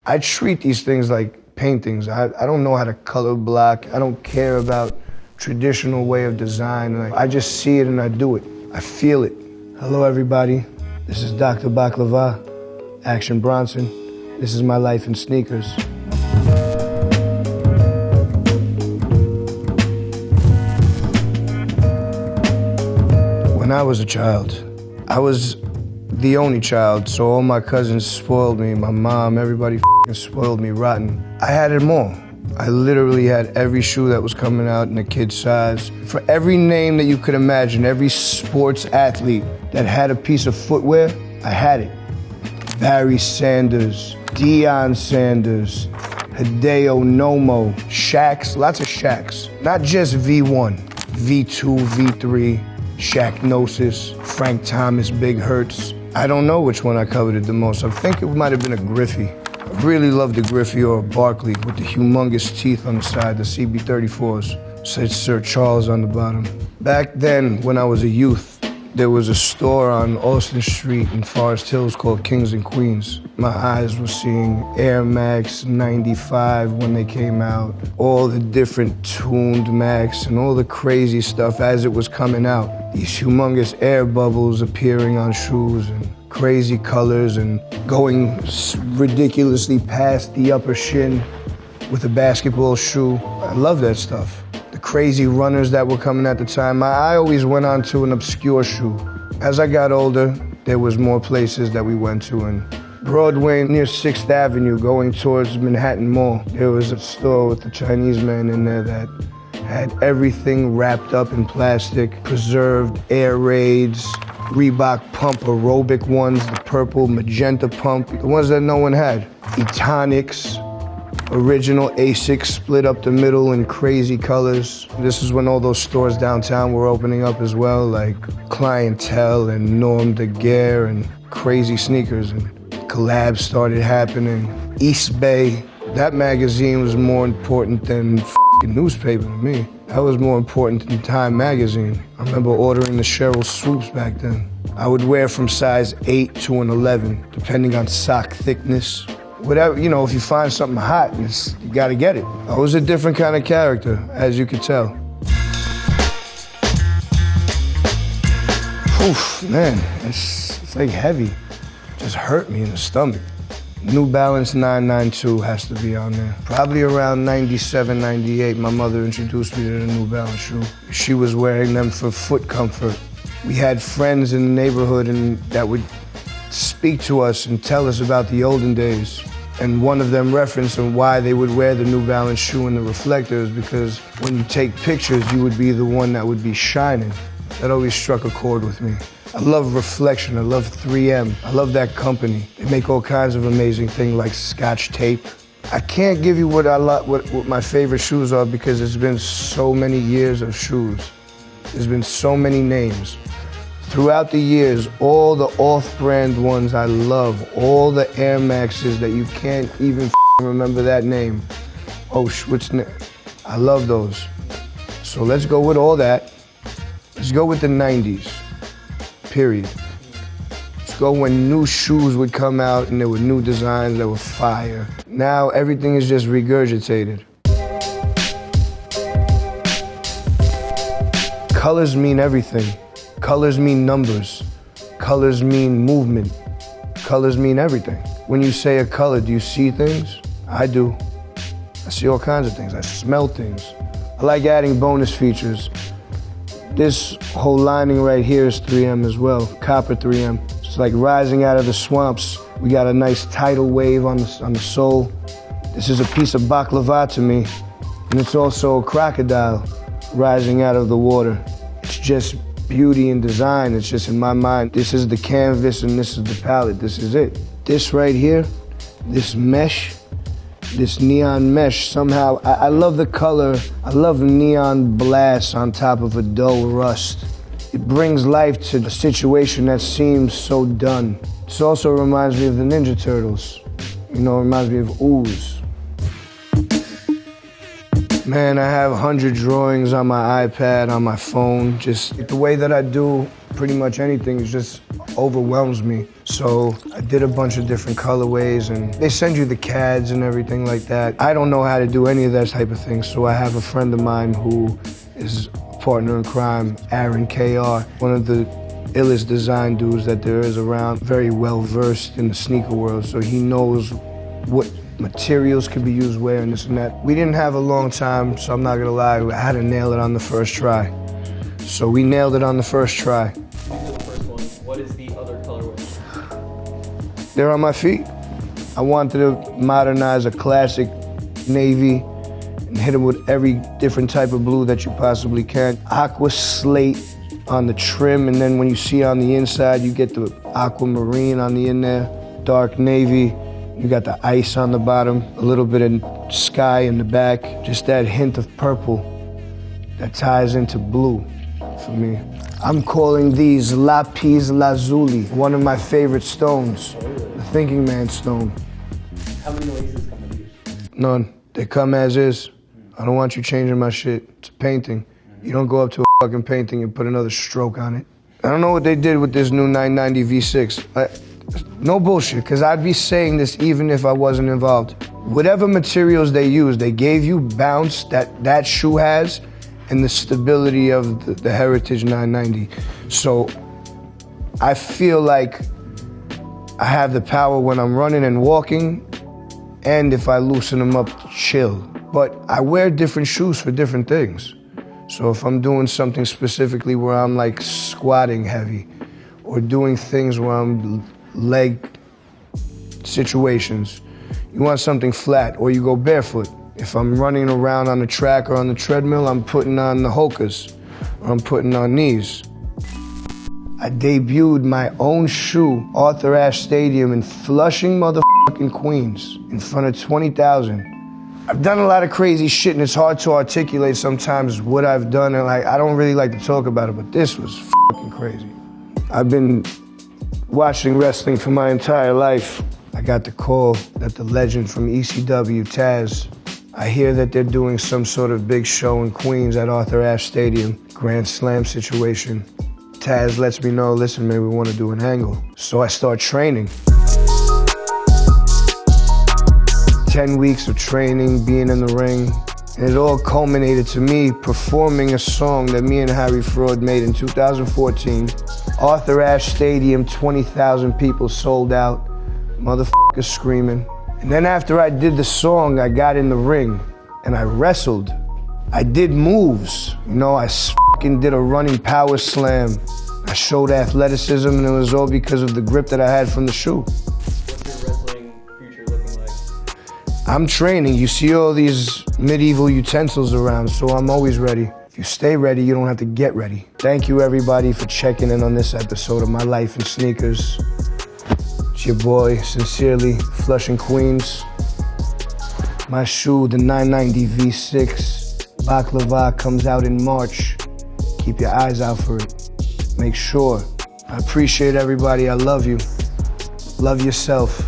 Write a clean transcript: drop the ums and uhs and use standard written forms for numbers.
I treat these things like paintings. I don't know how to color block. I don't care about traditional way of design. I just see it and I do it. I feel it. Hello, everybody. This is Dr. Baklava, Action Bronson. This is my life in sneakers. When I was a child, I was the only child, so all my cousins spoiled me, my mom, everybody f***ing spoiled me rotten. I had them all. I literally had every shoe that was coming out in a kid's size. For every name that you could imagine, every sports athlete that had a piece of footwear, I had it. Barry Sanders, Deion Sanders, Hideo Nomo, Shaqs, lots of Shaqs. Not just V1, V2, V3, Shaqnosis, Frank Thomas, Big Hurts. I don't know which one I coveted the most. I think it might have been a Griffey. I really loved the Griffey or a Barkley with the humongous teeth on the side, the CB34s. Said Sir Charles on the bottom. Back then, when I was a youth, there was a store on Austin Street in Forest Hills called Kings and Queens. My eyes were seeing Air Max 95 when they came out, all the different tuned Max and all the crazy stuff as it was coming out. These humongous air bubbles appearing on shoes and crazy colors and going ridiculously past the upper shin with a basketball shoe. I love that stuff. The crazy runners that were coming at the time. My eye always went on to an obscure shoe. As I got older, there was more places that we went to. And Broadway near 6th Avenue going towards Manhattan Mall, there was a store with the Chinese man in there that had everything wrapped up in plastic, preserved air raids, Reebok pump aerobic ones, the purple magenta pump, the ones that no one had. Etonics, original Asics split up the middle in crazy colors. This is when all those stores downtown were opening up as well, like Clientele and Norm de Guerre and crazy sneakers, and collabs started happening. East Bay, that magazine was more important than f***ing newspaper to me. That was more important than Time magazine. I remember ordering the Cheryl Swoops back then. I would wear from size 8 to an 11, depending on sock thickness. Whatever, you know, if you find something hot, you gotta get it. I was a different kind of character, as you could tell. Oof, man, it's like heavy. Just hurt me in the stomach. New Balance 992 has to be on there. Probably around 97, 98, my mother introduced me to the New Balance shoe. She was wearing them for foot comfort. We had friends in the neighborhood that would speak to us and tell us about the olden days. And one of them referenced on why they would wear the New Balance shoe in the reflectors, because when you take pictures, you would be the one that would be shining. That always struck a chord with me. I love Reflection, I love 3M, I love that company. They make all kinds of amazing things like Scotch tape. I can't give you what my favorite shoes are because it's been so many years of shoes. There's been so many names. Throughout the years, all the off-brand ones I love, all the Air Maxes that you can't even remember that name. Oh, I love those. So let's go with all that. Let's go with the 90s. Period. Let's go when new shoes would come out and there were new designs that were fire. Now everything is just regurgitated. Colors mean everything. Colors mean numbers. Colors mean movement. Colors mean everything. When you say a color, do you see things? I do. I see all kinds of things. I smell things. I like adding bonus features. This whole lining right here is 3M as well, copper 3M. It's like rising out of the swamps. We got a nice tidal wave on the sole. This is a piece of baklava to me, and it's also a crocodile rising out of the water. It's just beauty and design. It's just in my mind, this is the canvas and this is the palette. This is it. This right here, this mesh, this neon mesh, somehow, I love the color. I love neon blasts on top of a dull rust. It brings life to the situation that seems so done. This also reminds me of the Ninja Turtles. You know, it reminds me of Ooze. Man, I have 100 drawings on my iPad, on my phone. Just the way that I do pretty much anything is just overwhelms me. So I did a bunch of different colorways, and they send you the CADs and everything like that. I don't know how to do any of that type of thing, so I have a friend of mine who is a partner in crime, Aaron KR, one of the illest design dudes that there is around, very well versed in the sneaker world, so he knows what materials could be used where and this and that. We didn't have a long time, so I'm not gonna lie, I had to nail it on the first try. So we nailed it on the first try. These are the first one. What is the other colorway? They're on my feet. I wanted to modernize a classic navy and hit them with every different type of blue that you possibly can. Aqua slate on the trim, and then when you see on the inside, you get the aquamarine on the in there, dark navy. You got the ice on the bottom, a little bit of sky in the back, just that hint of purple that ties into blue for me. I'm calling these lapis lazuli, one of my favorite stones, the thinking man stone. How many laces come with these? None. They come as is. I don't want you changing my shit. It's a painting. You don't go up to a fucking painting and put another stroke on it. I don't know what they did with this new 990 V6. No bullshit, because I'd be saying this even if I wasn't involved. Whatever materials they use, they gave you bounce that shoe has and the stability of the Heritage 990. So I feel like I have the power when I'm running and walking, and if I loosen them up, chill. But I wear different shoes for different things. So if I'm doing something specifically where I'm like squatting heavy, or doing things where I'm leg situations, you want something flat, or you go barefoot. If I'm running around on the track or on the treadmill, I'm putting on the Hokas, or I'm putting on knees. I debuted my own shoe, Arthur Ashe Stadium in Flushing, motherfucking Queens, in front of 20,000. I've done a lot of crazy shit, and it's hard to articulate sometimes what I've done, and I don't really like to talk about it, but this was fucking crazy. I've been watching wrestling for my entire life. I got the call that the legend from ECW, Taz, I hear that they're doing some sort of big show in Queens at Arthur Ashe Stadium, Grand Slam situation. Taz lets me know, listen, man, we want to do an angle. So I start training. 10 weeks of training, being in the ring, and it all culminated to me performing a song that me and Harry Fraud made in 2014. Arthur Ashe Stadium, 20,000 people sold out, motherfuckers screaming. And then after I did the song, I got in the ring and I wrestled. I did moves, you know, I fucking did a running power slam. I showed athleticism, and it was all because of the grip that I had from the shoe. What's your wrestling future looking like? I'm training. You see all these medieval utensils around, so I'm always ready. If you stay ready, you don't have to get ready. Thank you, everybody, for checking in on this episode of My Life in Sneakers. It's your boy, sincerely, Flushing, Queens. My shoe, the 990 V6, Baklava, comes out in March. Keep your eyes out for it. Make sure. I appreciate everybody. I love you. Love yourself.